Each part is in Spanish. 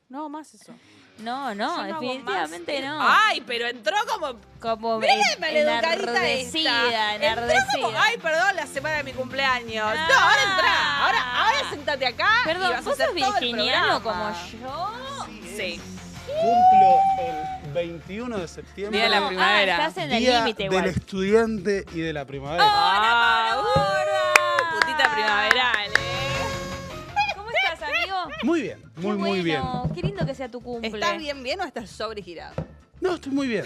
No hago más eso. No, Yo no hago definitivamente más. no. Ay, pero entró como... Como maleducadita enardecida, esta. Entró como, ay, perdón, la semana de mi cumpleaños. No, ahora entrá. Ahora sentate acá y Perdón, vas a ¿vos hacer sos todo el virginiano programa. como yo? Sí. Cumplo el 21 de septiembre. Día de la primavera. Estás en el Día límite del igual. estudiante y de la primavera. Putita primaveral, ¿Cómo estás, amigo? Muy bien, muy bien. Qué lindo que sea tu cumple. ¿Estás bien o estás sobregirado? No, estoy muy bien.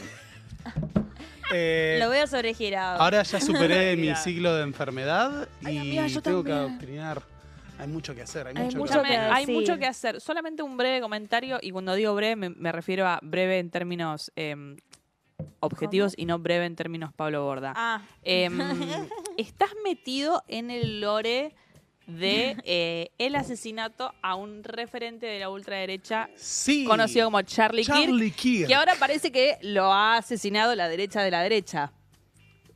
Lo veo sobregirado. Ahora ya superé mi Mira. ciclo de enfermedad Ay, y amiga, yo tengo que también. adoctrinar. Hay mucho que hacer, hay Hay mucho que mucho hacer. que Hay decir. mucho que hacer. Solamente un breve comentario, y cuando digo breve me refiero a breve en términos objetivos y no breve en términos Pablo Borda. Ah, Estás metido en el lore de el asesinato a un referente de la ultraderecha Sí. conocido como Charlie Kirk, que ahora parece que lo ha asesinado la derecha de la derecha.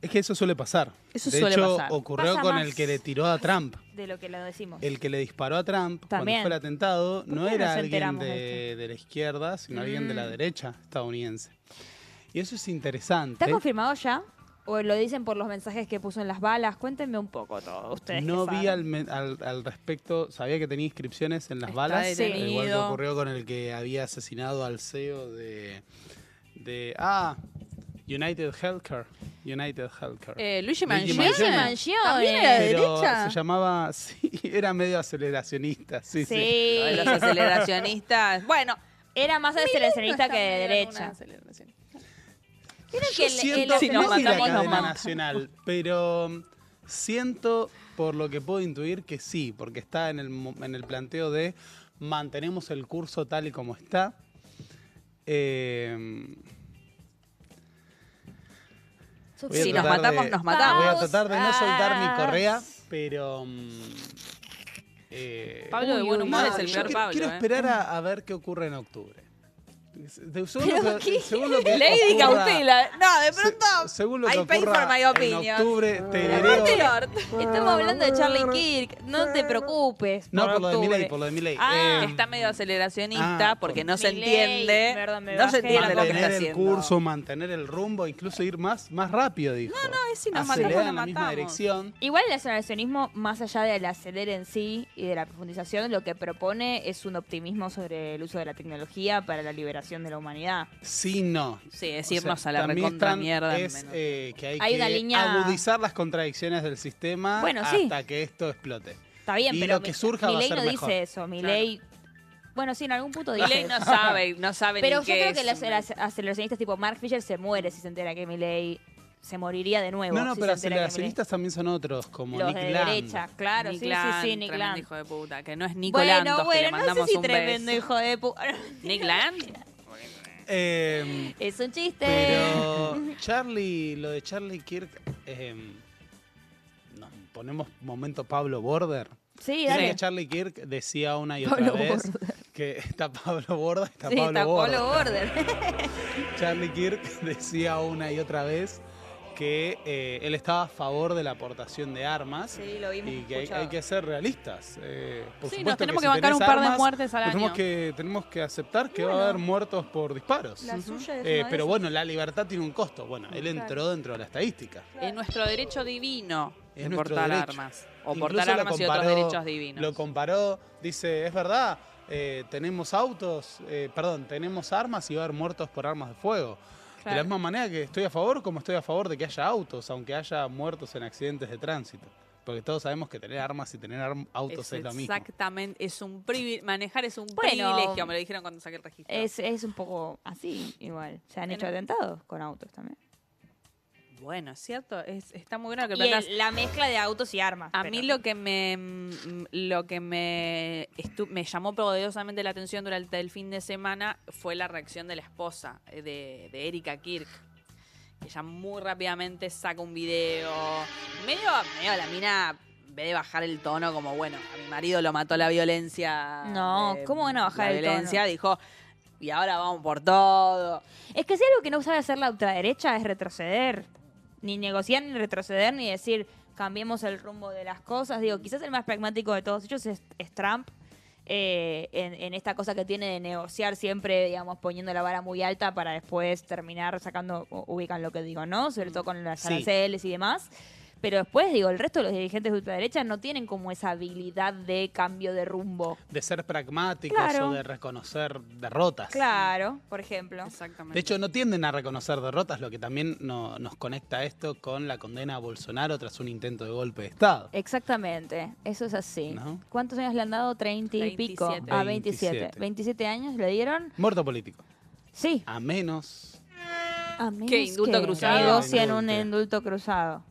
Es que eso suele pasar. Eso de suele hecho, pasar. ocurrió Pasa con más. el que le tiró a Trump. de lo que lo decimos. El que le disparó a Trump También. cuando fue el atentado ¿Por no qué no era nos alguien enteramos de de la izquierda, sino alguien de la derecha estadounidense. Y eso es interesante. ¿Está confirmado ya? ¿O lo dicen por los mensajes que puso en las balas? Cuéntenme un poco todo, ustedes No que vi saben. al respecto, sabía que tenía inscripciones en las Está balas, detenido. igual que ocurrió con el que había asesinado al CEO de United Healthcare. Luigi Luigi Mangione. Mangione. ¿También era de Pero derecha? se llamaba, sí, era medio aceleracionista, sí. Lo de los aceleracionistas. Bueno, Era más aceleracionista que de derecha. Vieron Yo que siento, si no nos vi la matamos, nos cadena matamos. nacional, pero siento, por lo que puedo intuir, que sí, porque está en el planteo de mantenemos el curso tal y como está. Voy a Si nos tratar matamos, de- nos matamos. Voy a tratar de no soltar mi correa, pero... Pablo de buen humor es el yo peor Pablo. quiero ¿eh? esperar a ver qué ocurre en octubre. ¿Qué? Según lo que Lady ocurra- Cautela. No, de pronto. según lo que I pay ocurra for my en opinion. octubre, te diré... Aparte, Lord. Estamos hablando de Charlie Kirk. No te preocupes. No, por lo de octubre. Milei, por lo de Milei. Que está medio aceleracionista porque no se Milei, entiende. perdón, me No se bajé. entiende lo que está mantener el haciendo. curso, mantener el rumbo, incluso ir más rápido, dijo. No, es si nos Acelerar matamos, en la nos misma matamos. dirección. Igual el aceleracionismo, más allá del acelere en sí y de la profundización, lo que propone es un optimismo sobre el uso de la tecnología para la liberación de la humanidad. Sí, no. Sí, es irnos O sea, a la también recontra están- mierda. Es menos. que Hay que una línea- agudizar las contradicciones del sistema Bueno, sí. hasta que esto explote. Está bien, Y pero lo que surja va a Milei ser no mejor. dice eso. Milei, bueno, sí, en algún punto dice Milei eso. no sabe Pero ni yo qué creo es que los un- aceleracionistas tipo Mark Fisher se muere si se entera que Milei se moriría de nuevo. No, si pero se entera que aceleracionistas también son otros, como Milei- los Nick de Land. derecha, claro, Nick sí, Land, sí, Nick tremendo Land. hijo de puta, que no es Nico Lantos, que le no mandamos sé si un tremendo beso. hijo de puta. Nick Land. Es un chiste. Pero Charlie, lo de Charlie Kirk, nos ponemos momento Pablo Border. Sí, Viste dale. que Charlie Kirk decía una y otra Pablo vez Border. que está Pablo Borda, está Sí, Pablo está Borda. Pablo Border. Charlie Kirk decía una y otra vez que él estaba a favor de la aportación de armas Sí, lo vimos y que hay escuchado. que ser realistas. Por Sí, supuesto nos tenemos si que bancar tenés un par de armas, muertes al tenemos año. tenemos que aceptar que va a haber muertos por disparos. La suya es una Pero de esas. bueno, la libertad tiene un costo. Bueno, él Claro. entró dentro de la estadística. Es nuestro derecho divino Es de nuestro portar derecho. armas. O Incluso portar lo armas y otros comparó- derechos divinos. Lo comparó, dice, es verdad, tenemos autos, tenemos armas y va a haber muertos por armas de fuego. De Claro. la misma manera que estoy a favor, como estoy a favor de que haya autos, aunque haya muertos en accidentes de tránsito. Porque todos sabemos que tener armas y tener autos es lo mismo. Exactamente, es un manejar es un Bueno, privilegio, me lo dijeron cuando saqué el registro. Es un poco así, igual. Se han hecho atentados con autos también. Bueno, es cierto, está muy bueno lo que Y planteas. la mezcla de autos y armas. A pero- mí lo que me llamó poderosamente la atención durante el fin de semana fue la reacción de la esposa de Erika Kirk. Ella muy rápidamente saca un video. Medio la mina, en vez de bajar el tono como, bueno, a mi marido lo mató la violencia. No, ¿cómo van a bajar la el tono? violencia? Dijo, y ahora vamos por todo. Es que si algo que no sabe hacer la ultraderecha es retroceder. Ni negociar, ni retroceder, ni decir cambiemos el rumbo de las cosas. Digo, quizás el más pragmático de todos ellos es Trump. en esta cosa que tiene de negociar siempre, digamos, poniendo la vara muy alta para después terminar sacando, ubican lo que digo, ¿no? Sobre todo con las Sí. aranceles y demás. Pero después, digo, el resto de los dirigentes de ultraderecha no tienen como esa habilidad de cambio de rumbo. De ser pragmáticos Claro. o de reconocer derrotas. Claro, por ejemplo. Exactamente. De hecho, no tienden a reconocer derrotas, lo que también nos conecta esto con la condena a Bolsonaro tras un intento de golpe de Estado. Exactamente, eso es así. ¿No? ¿Cuántos años le han dado? 30 y pico. 27. Ah, 27. 27 años le dieron. Muerto político. Sí. A menos. A menos ¿Qué, indulto que cruzado? negocien un Indulto. indulto cruzado.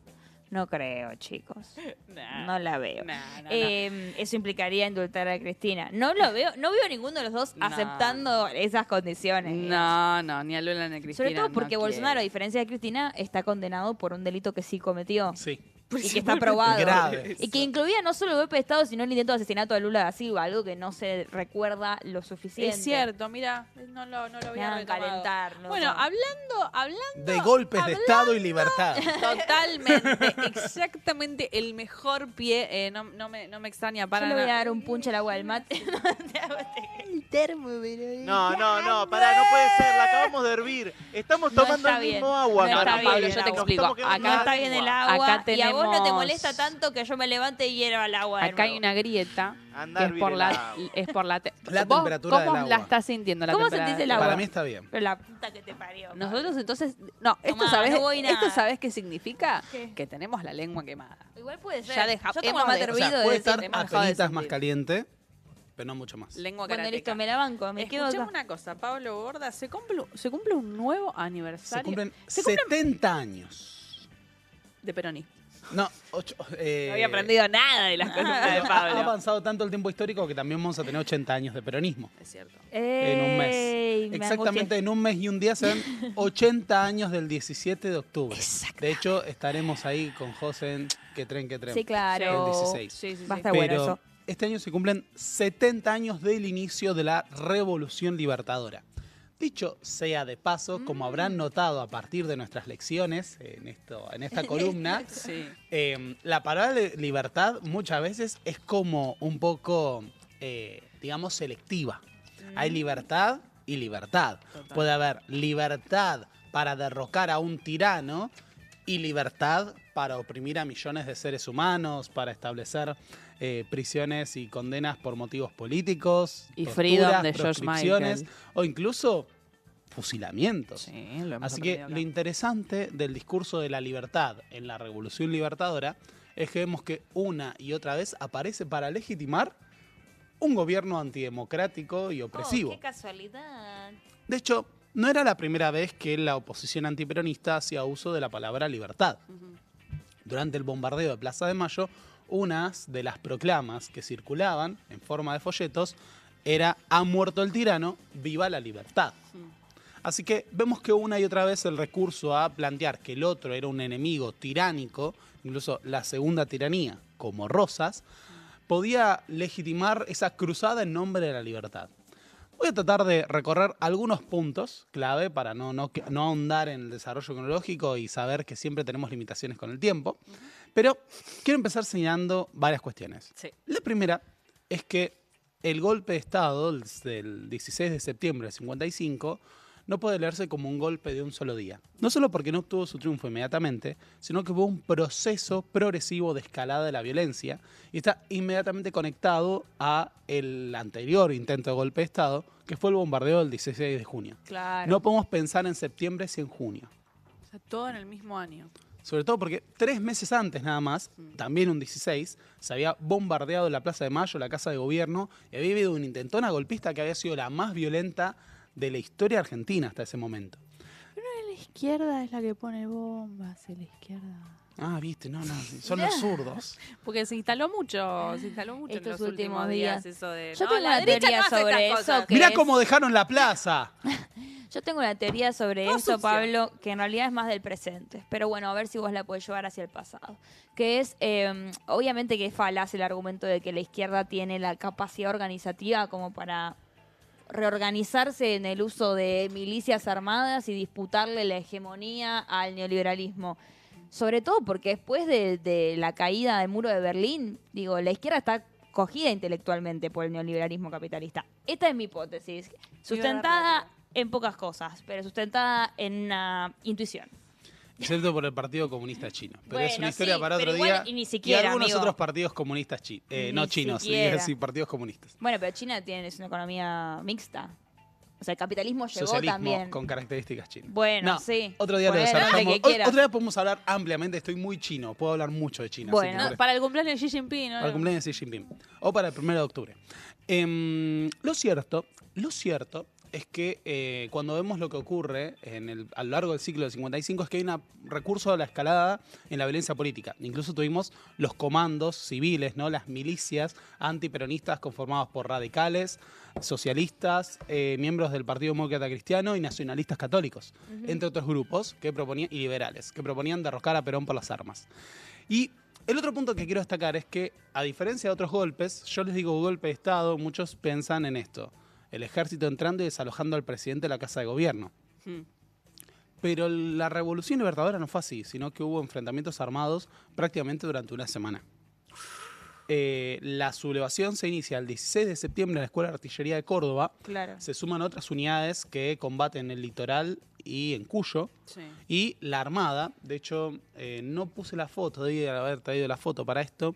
No creo, chicos. Nah. No la veo. Nah, no. Eso implicaría indultar a Cristina. No lo veo, no veo a ninguno de los dos No. aceptando esas condiciones. No, ni a Lula ni a Cristina. Sobre todo porque no Bolsonaro, a quiere. diferencia de Cristina, está condenado por un delito que sí cometió. Sí. Y que está probado. Grave. Y que incluía no solo el golpe de Estado, sino el intento de asesinato de Lula da Silva, algo que no se recuerda lo suficiente. Es cierto, mira, no lo Me había hagan retomado. calentar. ¿no? Bueno, hablando De golpes de Estado y libertad. totalmente, exactamente el mejor pie. No me extraña yo para le voy a nada. dar un punch al agua del mate. El termo, pero... No, pará, no puede ser, la acabamos de hervir. Estamos No tomando está el mismo bien. agua, No está María. bien, Pablo, el yo te agua. explico. Nos estamos quedando No Acá está sin bien el agua. agua. Acá Y a vos no te tenemos- molesta tanto que yo me levante y hierva el agua. de Acá hay nuevo. una grieta Anda que a es hervir por el la, agua. es por la, La ¿Vos temperatura ¿Cómo del la agua. estás sintiendo la ¿Cómo temperatura? sentís el agua? Para mí está bien. Pero la puta que te parió. Nosotros entonces, no, esto Tomá, sabes, no voy nada. esto sabes qué significa, ¿Qué? que tenemos la lengua quemada. Igual puede ser. Ya deja- yo tomo hemos mate de- O sea, hervido puede de estar hemos dejado de apenitas más sentir. caliente, pero no mucho más. Lengua Bueno, karateca. listo, me la banco. Me quedo Escuchame acá. una cosa, Pablo Borda, se cumple un nuevo Se aniversario cumplen se cumplen 70 años. de peronismo. No, No había aprendido nada de las columnas de Ha Pablo. avanzado tanto el tiempo histórico que también vamos a tener 80 años de peronismo. Es cierto. En un mes. Ey, me Exactamente angustié. en un mes y un día serán 80 años del 17 de octubre. De hecho, estaremos ahí con José en Que Tren, Que Tren. Sí, claro. El 16. Sí, sí, Va a sí. estar bueno Pero eso. este año se cumplen 70 años del inicio de la Revolución Libertadora. Dicho sea de paso, como habrán notado a partir de nuestras lecciones en esta columna, Sí. la palabra libertad muchas veces es como un poco, digamos, selectiva. Hay libertad y libertad. Total. Puede haber libertad para derrocar a un tirano y libertad para oprimir a millones de seres humanos, para establecer prisiones y condenas por motivos políticos, Y torturas, freedom de George proscripciones Michael. o incluso fusilamientos. Sí, lo hemos Así que aprendido acá. lo interesante del discurso de la libertad en la Revolución Libertadora es que vemos que una y otra vez aparece para legitimar un gobierno antidemocrático y opresivo. Oh, qué casualidad. De hecho, no era la primera vez que la oposición antiperonista hacía uso de la palabra libertad. Ujú. Durante el bombardeo de Plaza de Mayo, unas de las proclamas que circulaban en forma de folletos era "Ha muerto el tirano, viva la libertad". Así que vemos que una y otra vez el recurso a plantear que el otro era un enemigo tiránico, incluso la segunda tiranía, como Rosas, podía legitimar esa cruzada en nombre de la libertad. Voy a tratar de recorrer algunos puntos clave para no ahondar en el desarrollo cronológico y saber que siempre tenemos limitaciones con el tiempo, pero quiero empezar señalando varias cuestiones. Sí. La primera es que el golpe de Estado del 16 de septiembre del 55 no puede leerse como un golpe de un solo día. No solo porque no obtuvo su triunfo inmediatamente, sino que hubo un proceso progresivo de escalada de la violencia y está inmediatamente conectado a el anterior intento de golpe de Estado, que fue el bombardeo del 16 de junio. Claro. No podemos pensar en septiembre si en junio. O sea, todo en el mismo año. Sobre todo porque 3 meses antes nada más, también un 16, se había bombardeado la Plaza de Mayo, la Casa de Gobierno, y había habido una intentona golpista que había sido la más violenta de la historia argentina hasta ese momento. La izquierda es la que pone bombas, la izquierda. Ah, viste, no, son los zurdos. Porque se instaló mucho en Estos los últimos días eso de... Yo no, tengo la una derecha teoría no hace sobre estas eso cosas. que Mirá es- cómo dejaron la plaza. Yo tengo una teoría sobre Todo esto, sucio. Pablo, que en realidad es más del presente. Pero bueno, a ver si vos la podés llevar hacia el pasado. Que es, obviamente que es falaz el argumento de que la izquierda tiene la capacidad organizativa como para reorganizarse en el uso de milicias armadas y disputarle la hegemonía al neoliberalismo. Sobre todo porque después de la caída del muro de Berlín, digo, la izquierda está cogida intelectualmente por el neoliberalismo capitalista. Esta es mi hipótesis, sustentada en pocas cosas, pero sustentada en una intuición. Excepto por el Partido Comunista Chino. Pero Bueno, es una historia sí, para pero otro igual día. y ni siquiera, algunos amigo. otros partidos comunistas no Ni chinos, siquiera. sí, partidos comunistas. Bueno, pero China es una economía mixta. O sea, el capitalismo llegó Socialismo también. con características chinas. Bueno, No, sí. Otro día lo Ponele nombre desarrollamos. que quieras. Otro día podemos hablar ampliamente. Estoy muy chino. Puedo hablar mucho de China. Bueno. así que Para el cumpleaños de Xi Jinping, ¿no? para el cumpleaños de Xi Jinping. O para el 1 de octubre. Lo cierto es que cuando vemos lo que ocurre a lo largo del ciclo del 55 es que hay un recurso a la escalada en la violencia política. Incluso tuvimos los comandos civiles, ¿no? Las milicias antiperonistas conformadas por radicales, socialistas, miembros del Partido Demócrata Cristiano y nacionalistas católicos, entre otros grupos que proponían, y liberales, que proponían derrocar a Perón por las armas. Y el otro punto que quiero destacar es que, a diferencia de otros golpes, yo les digo golpe de Estado, muchos piensan en esto. El ejército entrando y desalojando al presidente de la Casa de Gobierno. Hmm. Pero la Revolución Libertadora no fue así, sino que hubo enfrentamientos armados prácticamente durante una semana. La sublevación se inicia el 16 de septiembre en la Escuela de Artillería de Córdoba. Claro. Se suman otras unidades que combaten en el litoral y en Cuyo. Sí. Y la Armada, de hecho, no puse la foto, debí haber traído la foto para esto.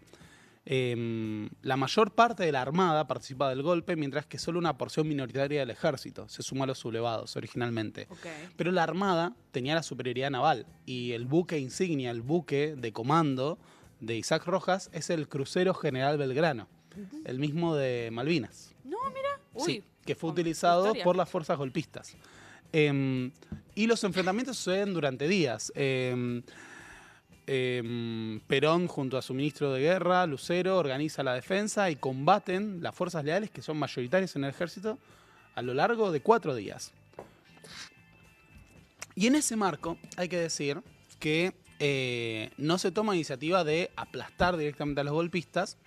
La mayor parte de la Armada participa del golpe, mientras que solo una porción minoritaria del ejército se sumó a los sublevados originalmente. Ok. Pero la Armada tenía la superioridad naval y el buque insignia, el buque de comando de Isaac Rojas es el crucero General Belgrano, el mismo de Malvinas. No, mira. Uy, Sí, que fue con utilizado historia. por las fuerzas golpistas. Y los enfrentamientos suceden durante días. Perón, junto a su ministro de Guerra, Lucero, organiza la defensa y combaten las fuerzas leales, que son mayoritarias en el ejército, a lo largo de 4 días. Y en ese marco hay que decir que no se toma iniciativa de aplastar directamente a los golpistas,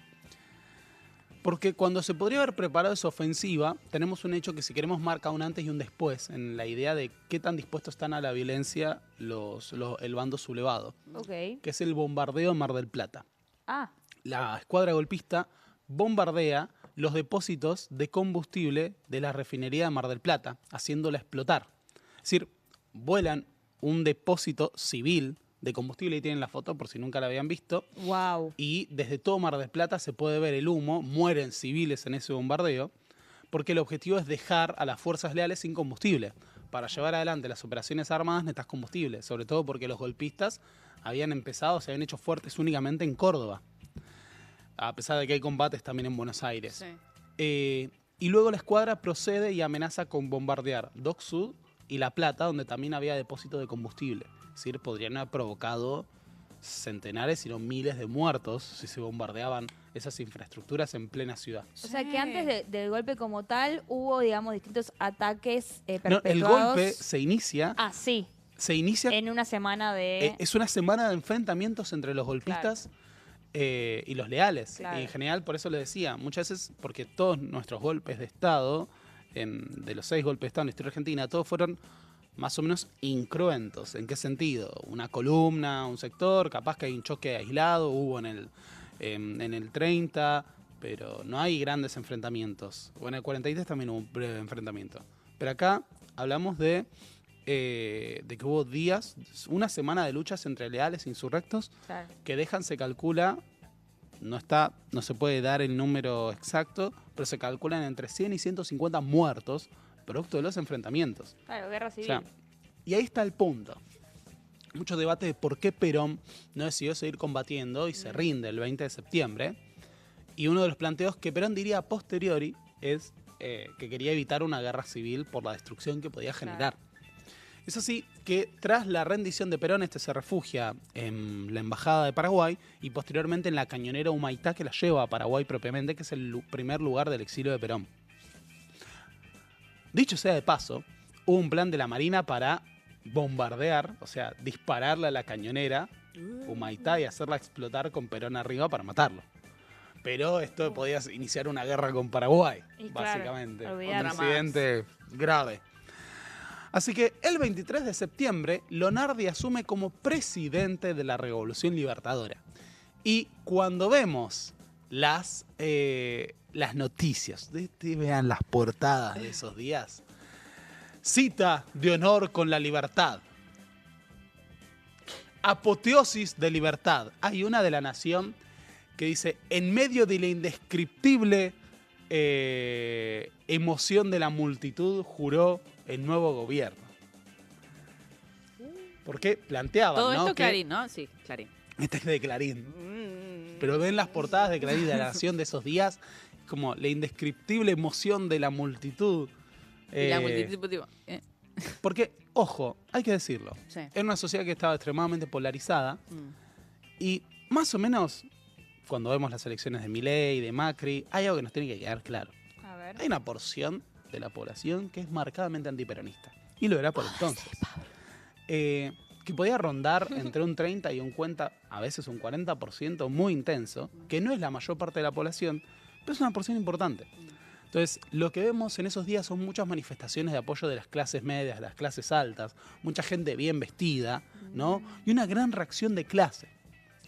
porque cuando se podría haber preparado esa ofensiva, tenemos un hecho que, si queremos, marca un antes y un después en la idea de qué tan dispuestos están a la violencia el bando sublevado, Ok. que es el bombardeo en Mar del Plata. Ah, La escuadra golpista bombardea los depósitos de combustible de la refinería de Mar del Plata, haciéndola explotar. Es decir, vuelan un depósito civil de combustible, y tienen la foto por si nunca la habían visto, wow. y desde todo Mar del Plata se puede ver el humo, mueren civiles en ese bombardeo, porque el objetivo es dejar a las fuerzas leales sin combustible. Para llevar adelante las operaciones armadas necesitas combustible, sobre todo porque los golpistas se habían hecho fuertes únicamente en Córdoba, a pesar de que hay combates también en Buenos Aires. Sí. Y luego la escuadra procede y amenaza con bombardear Dock Sud y La Plata, donde también había depósito de combustible. Es decir, podrían haber provocado centenares, si no miles de muertos si se bombardeaban esas infraestructuras en plena ciudad. O sea, que Sí. antes del golpe como tal hubo, digamos, distintos ataques No, perpetuados. el golpe se inicia, Ah, sí. en En una semana de... es una semana de enfrentamientos entre los golpistas y los leales. Claro. Y en general, por eso lo decía, muchas veces, porque todos nuestros golpes de Estado, de los 6 golpes de Estado en la historia argentina, todos fueron más o menos incruentos. ¿En qué sentido? Una columna, un sector, capaz que hay un choque aislado, hubo en el 30, pero no hay grandes enfrentamientos. O en el 43 también hubo un breve enfrentamiento. Pero acá hablamos de que hubo días, una semana de luchas entre leales e insurrectos, Claro. que dejan, se calcula, no se puede dar el número exacto, pero se calculan entre 100 y 150 muertos producto de los enfrentamientos. Claro, guerra O civil. sea, y ahí está el punto. Mucho debate de por qué Perón no decidió seguir combatiendo y se rinde el 20 de septiembre. Y uno de los planteos que Perón diría a posteriori es que quería evitar una guerra civil por la destrucción que podía generar. Es así que tras la rendición de Perón, se refugia en la Embajada de Paraguay y posteriormente en la cañonera Humaitá, que la lleva a Paraguay propiamente, que es el primer lugar del exilio de Perón. Dicho sea de paso, hubo un plan de la Marina para bombardear, o sea, dispararle a la cañonera Humaitá y hacerla explotar con Perón arriba para matarlo. Pero esto podía iniciar una guerra con Paraguay, Y claro, básicamente. olvidate. Un incidente grave. Así que el 23 de septiembre, Lonardi asume como presidente de la Revolución Libertadora. Y cuando vemos las noticias. Vean las portadas de esos días. Cita de honor con la libertad. Apoteosis de libertad. Hay una de La Nación que dice, en medio de la indescriptible emoción de la multitud, juró el nuevo gobierno. Porque planteaban, Todo ¿no? esto que Clarín, ¿no? Sí, Clarín. este es de Clarín. Pero ven las portadas de Clarín de La Nación de esos días, como la indescriptible emoción de la multitud. Y la multitud, tipo, Porque, ojo, hay que decirlo, sí. era una sociedad que estaba extremadamente polarizada y más o menos, cuando vemos las elecciones de Milei y de Macri, hay algo que nos tiene que quedar claro. A ver. Hay una porción de la población que es marcadamente antiperonista. Y lo era por entonces. Que podía rondar entre un 30 y un 40, a veces un 40% muy intenso, que no es la mayor parte de la población, pero es una porción importante. Entonces, lo que vemos en esos días son muchas manifestaciones de apoyo de las clases medias, de las clases altas, mucha gente bien vestida, ¿no? Y una gran reacción de clase.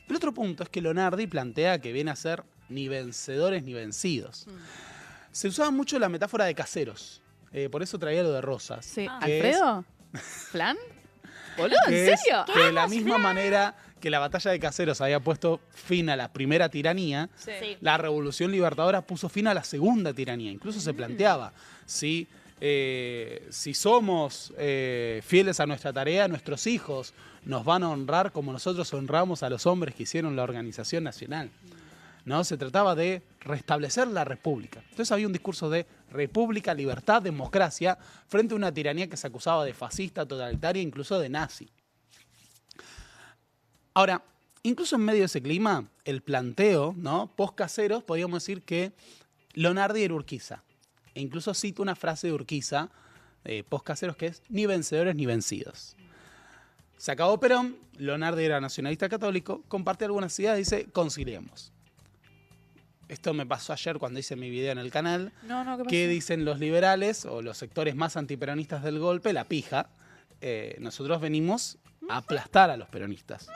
El otro punto es que Leonardi plantea que viene a ser ni vencedores ni vencidos. Se usaba mucho la metáfora de caseros, por eso traía lo de Rosas. Sí. que ¿Alfredo? ¿Flan? Boludo, ¿en que es serio? que de la misma manera que la batalla de Caseros había puesto fin a la primera tiranía, Sí. la Revolución Libertadora puso fin a la segunda tiranía. Incluso se planteaba si somos fieles a nuestra tarea, nuestros hijos nos van a honrar como nosotros honramos a los hombres que hicieron la organización nacional. ¿No? Se trataba de restablecer la república. Entonces había un discurso de república, libertad, democracia, frente a una tiranía que se acusaba de fascista, totalitaria, incluso de nazi. Ahora, incluso en medio de ese clima, el planteo, ¿no? Post-Caseros, podríamos decir que Leonardi era Urquiza. E incluso cito una frase de Urquiza, post-Caseros, que es ni vencedores ni vencidos. Se acabó Perón, Leonardi era nacionalista católico, comparte algunas ideas, dice, conciliemos. Esto me pasó ayer cuando hice mi video en el canal. No, ¿qué pasó? ¿Qué dicen los liberales o los sectores más antiperonistas del golpe? La pija. Nosotros venimos a aplastar a los peronistas.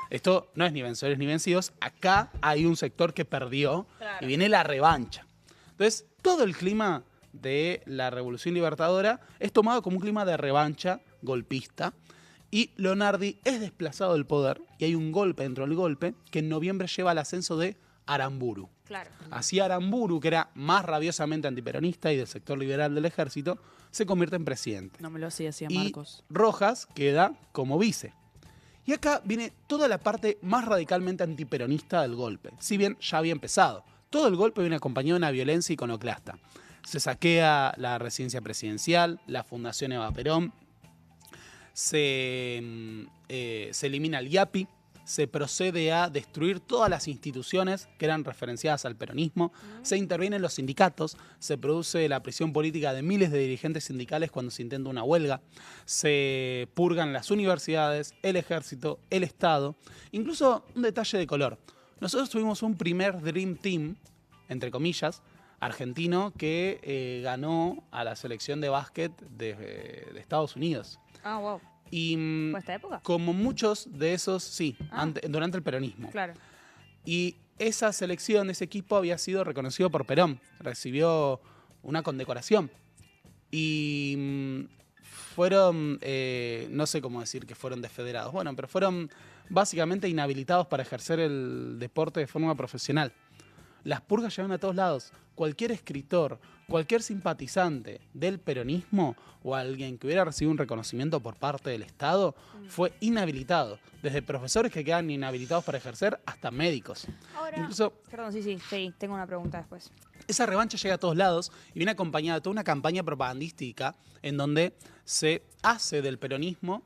Esto no es ni vencedores ni vencidos. Acá hay un sector que perdió y viene la revancha. Entonces, todo el clima de la Revolución Libertadora es tomado como un clima de revancha golpista. Y Leonardi es desplazado del poder y hay un golpe dentro del golpe que en noviembre lleva al ascenso de Aramburu. Claro. Así Aramburu, que era más rabiosamente antiperonista y del sector liberal del ejército, se convierte en presidente. No me lo hacía Y Marcos. Rojas queda como vice. Y acá viene toda la parte más radicalmente antiperonista del golpe, si bien ya había empezado. Todo el golpe viene acompañado de una violencia iconoclasta. Se saquea la residencia presidencial, la Fundación Eva Perón, se elimina el IAPI, se procede a destruir todas las instituciones que eran referenciadas al peronismo, se intervienen los sindicatos, se produce la prisión política de miles de dirigentes sindicales cuando se intenta una huelga, se purgan las universidades, el ejército, el Estado. Incluso un detalle de color. Nosotros tuvimos un primer Dream Team, entre comillas, argentino, que ganó a la selección de básquet de Estados Unidos. Ah, wow. Y ¿Fue esta época? como muchos de esos, sí, durante el peronismo. Claro. Y esa selección, ese equipo había sido reconocido por Perón, recibió una condecoración. Y fueron, no sé cómo decir que fueron desfederados, bueno, pero fueron básicamente inhabilitados para ejercer el deporte de forma profesional. Las purgas llegaron a todos lados. Cualquier escritor, cualquier simpatizante del peronismo o alguien que hubiera recibido un reconocimiento por parte del Estado fue inhabilitado. Desde profesores que quedan inhabilitados para ejercer hasta médicos. Ahora, Incluso perdón, sí, tengo una pregunta después. esa revancha llega a todos lados y viene acompañada de toda una campaña propagandística en donde se hace del peronismo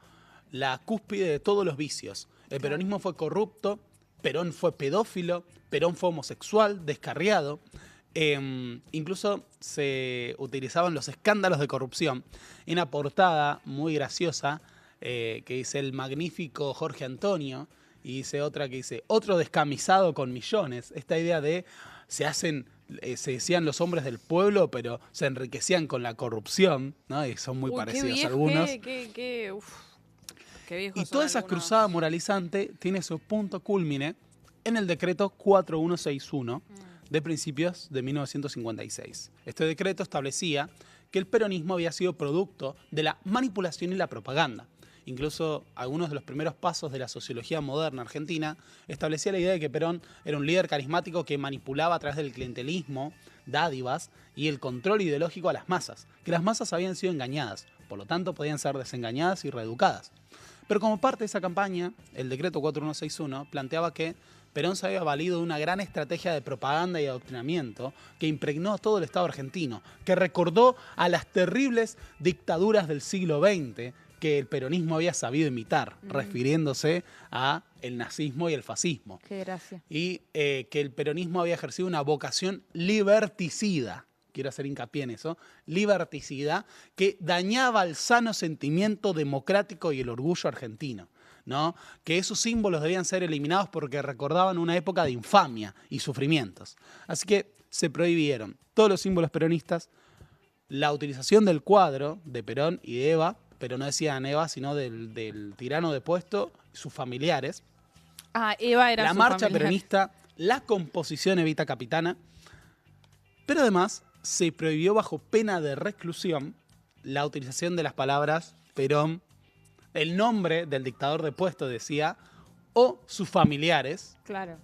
la cúspide de todos los vicios. El peronismo fue corrupto, Perón fue pedófilo, Perón fue homosexual, descarriado. Incluso se utilizaban los escándalos de corrupción. Y una portada muy graciosa que dice el magnífico Jorge Antonio y dice otra que dice otro descamisado con millones. Esta idea de se decían los hombres del pueblo, pero se enriquecían con la corrupción, ¿no? Y son muy parecidos algunos. Qué viejos Y son toda esa algunos. cruzada moralizante tiene su punto cúlmine en el decreto 4161 de principios de 1956. Este decreto establecía que el peronismo había sido producto de la manipulación y la propaganda. Incluso algunos de los primeros pasos de la sociología moderna argentina establecía la idea de que Perón era un líder carismático que manipulaba a través del clientelismo, dádivas y el control ideológico a las masas, que las masas habían sido engañadas, por lo tanto podían ser desengañadas y reeducadas. Pero como parte de esa campaña, el decreto 4161 planteaba que Perón se había valido de una gran estrategia de propaganda y adoctrinamiento que impregnó a todo el Estado argentino, que recordó a las terribles dictaduras del siglo XX que el peronismo había sabido imitar, refiriéndose a el nazismo y el fascismo. Qué gracia. Y que el peronismo había ejercido una vocación liberticida, quiero hacer hincapié en eso, liberticida, que dañaba el sano sentimiento democrático y el orgullo argentino, ¿no? Que esos símbolos debían ser eliminados porque recordaban una época de infamia y sufrimientos. Así que se prohibieron todos los símbolos peronistas, la utilización del cuadro de Perón y de Eva, pero no decían Eva, sino del tirano depuesto, sus familiares. Ah, Eva era La su marcha familiar. peronista, la composición Evita Capitana, pero además se prohibió bajo pena de reclusión la utilización de las palabras Perón, el nombre del dictador depuesto decía, o sus familiares, Claro.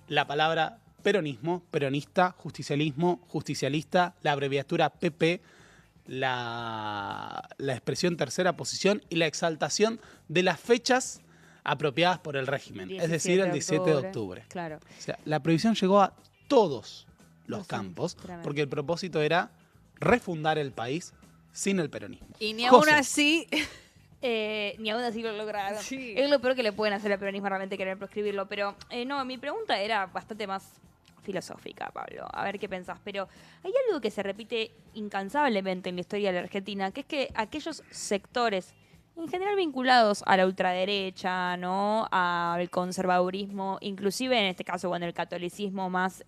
la palabra peronismo, peronista, justicialismo, justicialista, la abreviatura PP, la expresión tercera posición y la exaltación de las fechas apropiadas por el régimen, es decir, el 17 de octubre. Claro. O sea, la prohibición llegó a todos los Sí, campos tremendo. porque el propósito era refundar el país sin el peronismo. Y ni aún José. así. Ni aún así lo lograron. Sí. Es lo peor que le pueden hacer al peronismo realmente querer proscribirlo. Pero no, mi pregunta era bastante más filosófica, Pablo. A ver qué pensás. Pero hay algo que se repite incansablemente en la historia de la Argentina, que es que aquellos sectores, en general vinculados a la ultraderecha, ¿no? Al conservadurismo, inclusive en este caso, bueno, el catolicismo más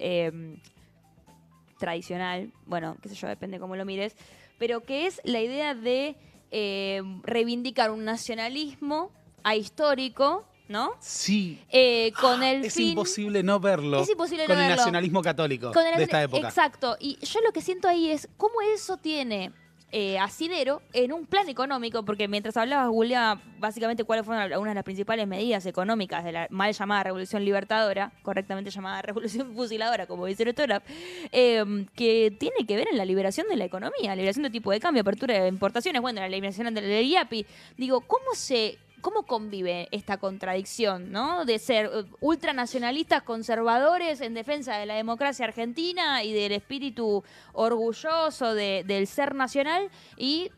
tradicional, bueno, qué sé yo, depende cómo lo mires, pero que es la idea de reivindicar un nacionalismo ahistórico, ¿no? Sí. Con el Es fin... imposible no verlo Es imposible con no el verlo. nacionalismo católico con el- de esta época. Exacto. Y yo lo que siento ahí es cómo eso tiene asidero en un plan económico, porque mientras hablabas, googleaba básicamente cuáles fueron algunas de las principales medidas económicas de la mal llamada Revolución Libertadora, correctamente llamada Revolución Fusiladora, como dice el Torap, que tiene que ver en la liberación de la economía, liberación de tipo de cambio, apertura de importaciones, bueno, la eliminación del IAPI. Digo, ¿cómo convive esta contradicción, ¿no? De ser ultranacionalistas conservadores en defensa de la democracia argentina y del espíritu orgulloso del ser nacional y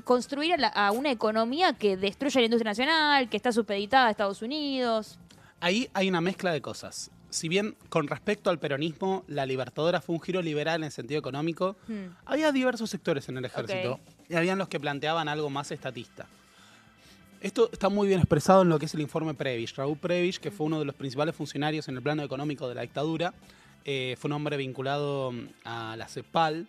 construir a una economía que destruye la industria nacional, que está supeditada a Estados Unidos. Ahí hay una mezcla de cosas. Si bien con respecto al peronismo, la Libertadora fue un giro liberal en el sentido económico, había diversos sectores en el ejército y habían los que planteaban algo más estatista. Esto está muy bien expresado en lo que es el informe Prebisch. Raúl Prebisch, que fue uno de los principales funcionarios en el plano económico de la dictadura, fue un hombre vinculado a la CEPAL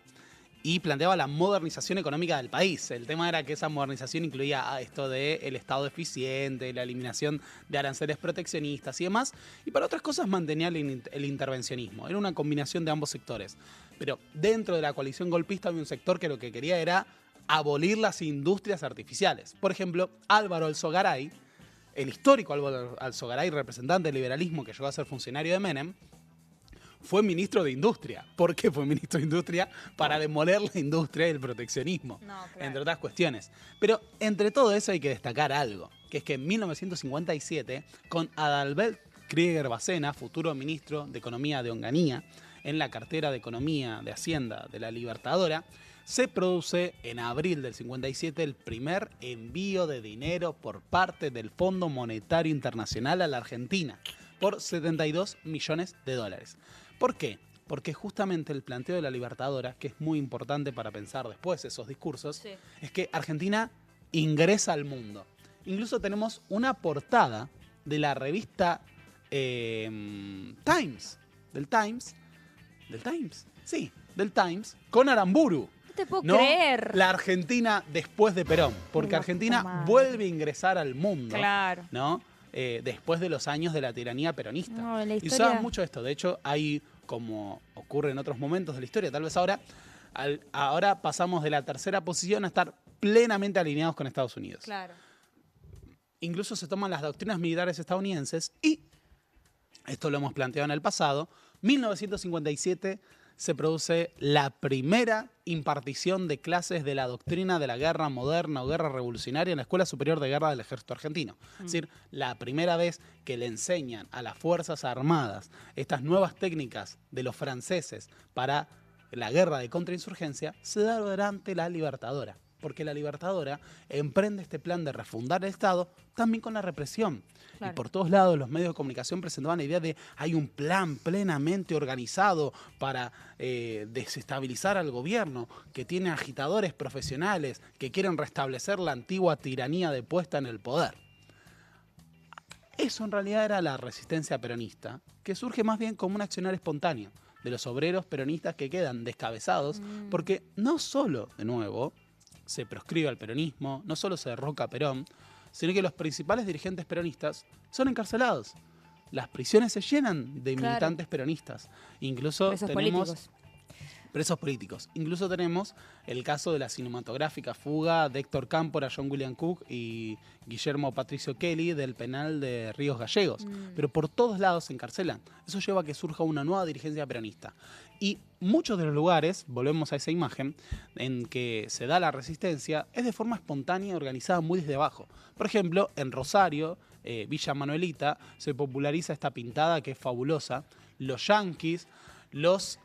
y planteaba la modernización económica del país. El tema era que esa modernización incluía esto del Estado eficiente, la eliminación de aranceles proteccionistas y demás, y para otras cosas mantenía el intervencionismo. Era una combinación de ambos sectores. Pero dentro de la coalición golpista había un sector que lo que quería era abolir las industrias artificiales. Por ejemplo, Álvaro Alzogaray, el histórico Álvaro Alzogaray, representante del liberalismo que llegó a ser funcionario de Menem, fue ministro de Industria. ¿Por qué fue ministro de Industria? Para demoler la industria y el proteccionismo, entre otras cuestiones. Pero entre todo eso hay que destacar algo, que es que en 1957, con Adalbert Krieger Bacena, futuro ministro de Economía de Onganía, en la cartera de Economía de Hacienda de la Libertadora, se produce en abril del 57 el primer envío de dinero por parte del Fondo Monetario Internacional a la Argentina por 72 millones de dólares. ¿Por qué? Porque justamente el planteo de la Libertadora, que es muy importante para pensar después esos discursos, es que Argentina ingresa al mundo. Incluso tenemos una portada de la revista Times, del Times, con Aramburu. No te puedo ¿No? creer. La Argentina después de Perón, porque La Argentina puta madre. vuelve a ingresar al mundo, Claro. ¿no? Después de los años de la tiranía peronista. No, la Y historia- usaban mucho esto. De hecho, hay como ocurre en otros momentos de la historia. Tal vez ahora pasamos de la tercera posición a estar plenamente alineados con Estados Unidos. Claro. Incluso se toman las doctrinas militares estadounidenses y, esto lo hemos planteado en el pasado, 1957 se produce la primera impartición de clases de la doctrina de la guerra moderna o guerra revolucionaria en la Escuela Superior de Guerra del Ejército Argentino. Es decir, la primera vez que le enseñan a las Fuerzas Armadas estas nuevas técnicas de los franceses para la guerra de contrainsurgencia se da durante la Libertadora. Porque la Libertadora emprende este plan de refundar el Estado también con la represión. Claro. Y por todos lados los medios de comunicación presentaban la idea de hay un plan plenamente organizado para desestabilizar al gobierno, que tiene agitadores profesionales que quieren restablecer la antigua tiranía de puesta en el poder. Eso en realidad era la resistencia peronista, que surge más bien como un accionar espontáneo de los obreros peronistas que quedan descabezados, porque no solo, de nuevo, se proscribe al peronismo, no solo se derroca a Perón, sino que los principales dirigentes peronistas son encarcelados. Las prisiones se llenan de Claro. militantes peronistas. Incluso Presos tenemos políticos. presos políticos. Incluso tenemos el caso de la cinematográfica fuga de Héctor Cámpora, John William Cook y Guillermo Patricio Kelly del penal de Ríos Gallegos. Pero por todos lados se encarcelan. Eso lleva a que surja una nueva dirigencia peronista. Y muchos de los lugares, volvemos a esa imagen, en que se da la resistencia, es de forma espontánea y organizada muy desde abajo. Por ejemplo, en Rosario, Villa Manuelita, se populariza esta pintada que es fabulosa. Los yanquis, los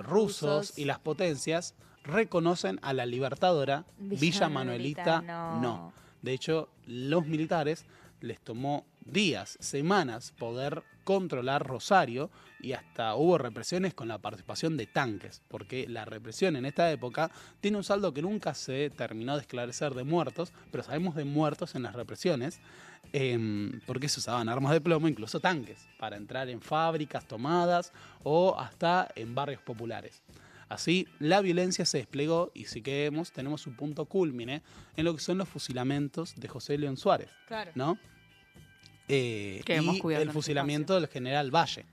rusos y las potencias reconocen a la Libertadora. Villa Manuelita no. De hecho, los militares les tomó días, semanas poder controlar Rosario y hasta hubo represiones con la participación de tanques, porque la represión en esta época tiene un saldo que nunca se terminó de esclarecer de muertos, pero sabemos de muertos en las represiones, porque se usaban armas de plomo, incluso tanques, para entrar en fábricas tomadas o hasta en barrios populares. Así, la violencia se desplegó y sí que tenemos su punto cúlmine en lo que son los fusilamientos de José León Suárez, Claro. ¿no? Y hemos cuidado el en fusilamiento del general Valle.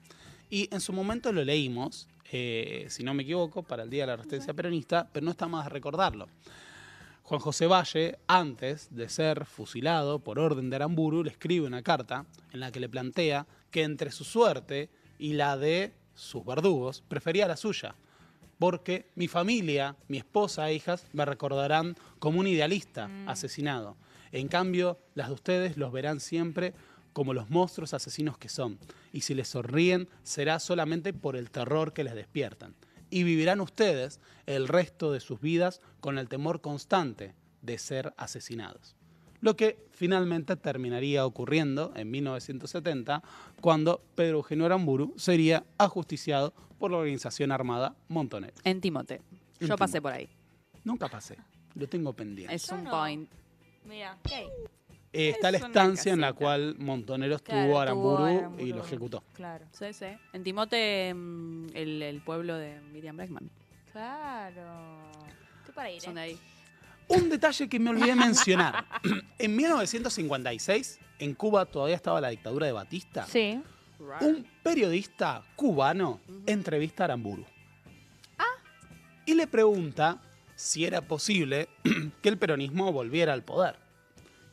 Y en su momento lo leímos, si no me equivoco, para el Día de la Resistencia Peronista, pero no está más de recordarlo. Juan José Valle, antes de ser fusilado por orden de Aramburu, le escribe una carta en la que le plantea que entre su suerte y la de sus verdugos, prefería la suya, porque mi familia, mi esposa e hijas me recordarán como un idealista asesinado. En cambio, las de ustedes los verán siempre como los monstruos asesinos que son, y si les sonríen será solamente por el terror que les despiertan. Y vivirán ustedes el resto de sus vidas con el temor constante de ser asesinados. Lo que finalmente terminaría ocurriendo en 1970, cuando Pedro Eugenio Aramburu sería ajusticiado por la organización armada Montoneros. En Timote. En Yo pasé Timote. por ahí. Nunca pasé, lo tengo pendiente. Es Yo un no. point. Mira, ¿qué? Está la es una estancia en la casita. cual Montoneros Claro, tuvo a Aramburu Aramburu. y lo ejecutó. Claro. Sí, sí. En Timote, el pueblo de Miriam Bregman. Claro. Estoy para ir, Son de ahí. Un detalle que me olvidé mencionar. En 1956, en Cuba todavía estaba la dictadura de Batista. Sí. Un periodista cubano entrevista a Aramburu. Y le pregunta si era posible que el peronismo volviera al poder.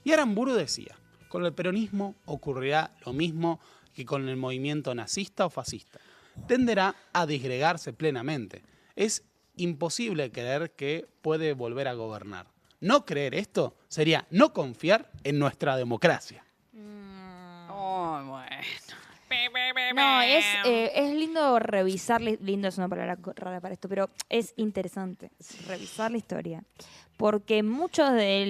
Y Aramburu decía, con el peronismo ocurrirá lo mismo que con el movimiento nazista o fascista. Tenderá a disgregarse plenamente. Es imposible creer que puede volver a gobernar. No creer esto sería no confiar en nuestra democracia. Oh, bueno. No, es lindo revisar, lindo es una palabra rara para esto, pero es interesante revisar la historia. Porque muchos de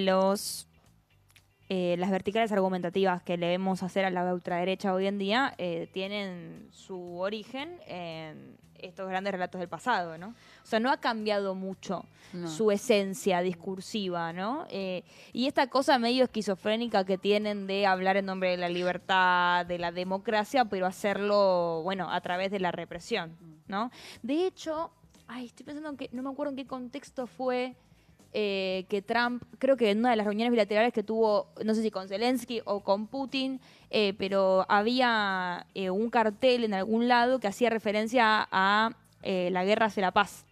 las verticales argumentativas que le vemos hacer a la ultraderecha hoy en día tienen su origen en estos grandes relatos del pasado, ¿no? O sea, no ha cambiado mucho No. su esencia discursiva, ¿no? Y esta cosa medio esquizofrénica que tienen de hablar en nombre de la libertad, de la democracia, pero hacerlo, bueno, a través de la represión, ¿no? De hecho, estoy pensando que no me acuerdo en qué contexto fue que Trump, creo que en una de las reuniones bilaterales que tuvo, no sé si con Zelensky o con Putin, pero había un cartel en algún lado que hacía referencia a la guerra hace la paz,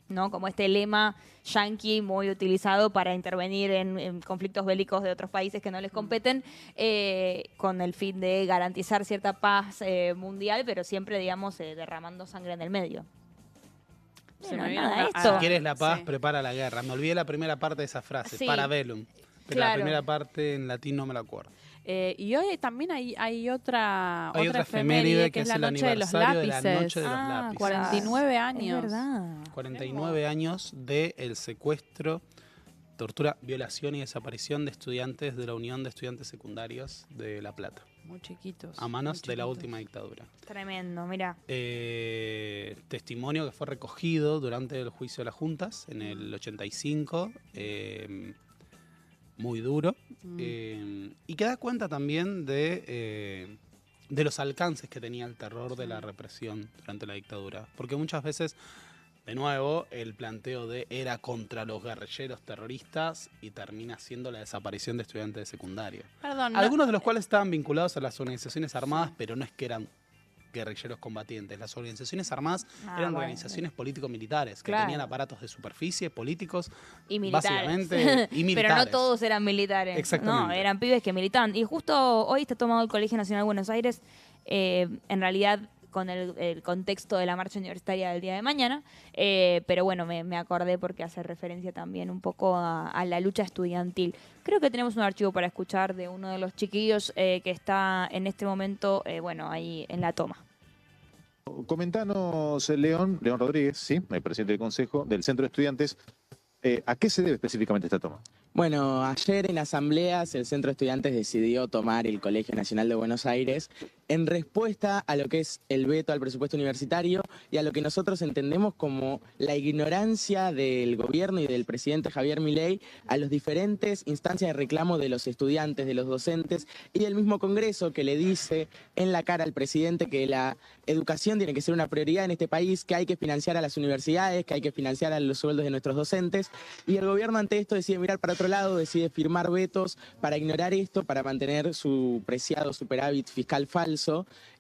¿no? Como este lema yanqui muy utilizado para intervenir en conflictos bélicos de otros países que no les competen, con el fin de garantizar cierta paz mundial, pero siempre, digamos, derramando sangre en el medio. Se Bueno, me viene nada, una- esto. Si quieres la paz, Sí. prepara la guerra. Me olvidé la primera parte de esa frase, Sí. parabellum. Pero la Claro. primera parte en latín no me la acuerdo. Y hoy también hay otra Hay otra efeméride que es es la el noche de los aniversario de la lápices. noche de los lápices. 49 años. Es verdad. 49 años del secuestro, tortura, violación y desaparición de estudiantes de la Unión de Estudiantes Secundarios de La Plata, Muy chiquitos. a manos muy de la chiquitos. última dictadura. Tremendo, mira. Testimonio que fue recogido durante el juicio de las juntas en el 85, muy duro, y que da cuenta también de los alcances que tenía el terror de la represión durante la dictadura. Porque muchas veces, de nuevo, el planteo de era contra los guerrilleros terroristas y termina siendo la desaparición de estudiantes de secundaria. Perdón, no- Algunos de los cuales estaban vinculados a las organizaciones armadas, pero no es que eran guerrilleros combatientes. Las organizaciones armadas eran bueno. organizaciones político-militares, que Claro. tenían aparatos de superficie, políticos, Y militares. básicamente, y militares. Pero no todos eran militares. Exactamente. No, eran pibes que militaban. Y justo hoy está tomado el Colegio Nacional de Buenos Aires, en realidad con el contexto de la marcha universitaria del día de mañana, pero bueno, me acordé porque hace referencia también un poco a la lucha estudiantil. Creo que tenemos un archivo para escuchar de uno de los chiquillos que está en este momento, bueno, ahí en la toma. Comentanos, León Rodríguez, sí, el presidente del Consejo del Centro de Estudiantes, ¿a qué se debe específicamente esta toma? Bueno, ayer en asambleas el Centro de Estudiantes decidió tomar el Colegio Nacional de Buenos Aires en respuesta a lo que es el veto al presupuesto universitario y a lo que nosotros entendemos como la ignorancia del gobierno y del presidente Javier Milei a las diferentes instancias de reclamo de los estudiantes, de los docentes y del mismo Congreso, que le dice en la cara al presidente que la educación tiene que ser una prioridad en este país, que hay que financiar a las universidades, que hay que financiar a los sueldos de nuestros docentes, y el gobierno ante esto decide mirar para otro lado, decide firmar vetos para ignorar esto, para mantener su preciado superávit fiscal falso,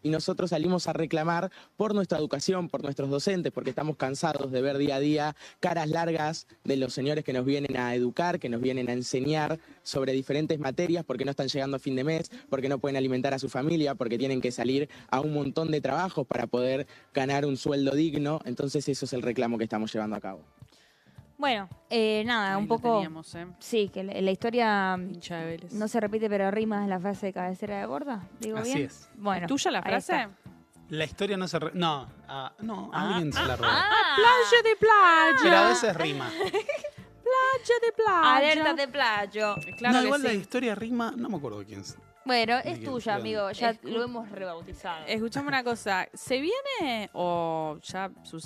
y nosotros salimos a reclamar por nuestra educación, por nuestros docentes, porque estamos cansados de ver día a día caras largas de los señores que nos vienen a educar, que nos vienen a enseñar sobre diferentes materias, porque no están llegando a fin de mes, porque no pueden alimentar a su familia, porque tienen que salir a un montón de trabajos para poder ganar un sueldo digno. Entonces eso es el reclamo que estamos llevando a cabo. Bueno, nada, Ahí un lo poco... teníamos, Sí, que la historia hincha de Vélez. no se repite, pero rima es la frase de cabecera de borda. ¿Digo Así bien? es. Bueno, ¿Tuya la ahí frase? está. La historia no se... No, alguien se la robó. Playa de playa. Pero a veces rima. Playa de playa. Alerta de playo. Claro no, que igual la sí. historia rima, no me acuerdo quién es. Bueno, es Bien, tuya, bien. amigo. Ya Escu- lo hemos rebautizado. Escuchame una cosa. ¿Se viene o ya sucedió